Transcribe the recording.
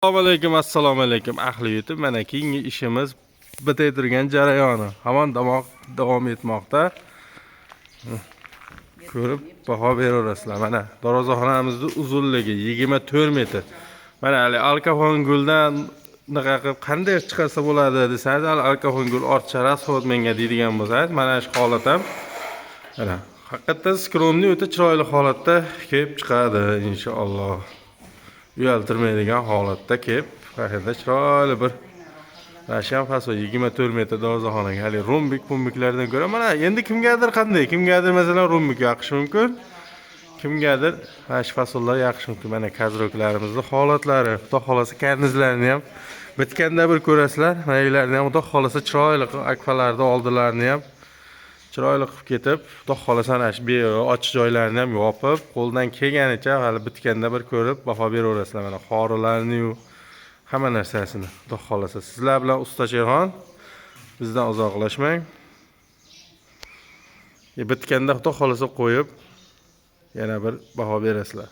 Assalomu alaykum ahli YouTube. Mana keyingi ishimiz bitay turgan jarayoni hamon davom etmoqda. Ko'rib baho beraverasizlar. Mana darvozaxonamizning uzunligi 24 metr. Mana hali alkafon guldan qanday chiqarsa bo'ladi desangiz, alkafon gul ortcha rasxod menga deydigan bo'lsangiz, mana shu holat ham mana haqiqatan skromniy o'ta chiroyli holatda kelib chiqadi inshaalloh. Uyaltirmaydigan holatda kelib, haqiqatda chiroyli bir Rasham faso 24 metr darvozaxonaga hali rombiklardan ko'ra mana endi kimgadir masalan rombik yoqishi mumkin. Kimgadir hash fasollar yoqishi mumkin. Mana kazroklarimizni holatlari, xudo xolasa karnizlarini ham bitganda bir ko'rasizlar. Mana ularni ham xudo xolasa chiroyli akfalarni oldilarini ham chiroyli qilib ketib, xudo xolasa ana shu ochiq joylarni ham yopib, qo'ldan kelganicha hali bitganda bir ko'rib baho beraverasizlar. Mana xorilarni hamma narsasini xudo xolasa. Sizlar bilan Usta Sherxon, bizdan uzoqlashmang. Bitganda xudo xolasa qo'yib yana bir baho berasizlar.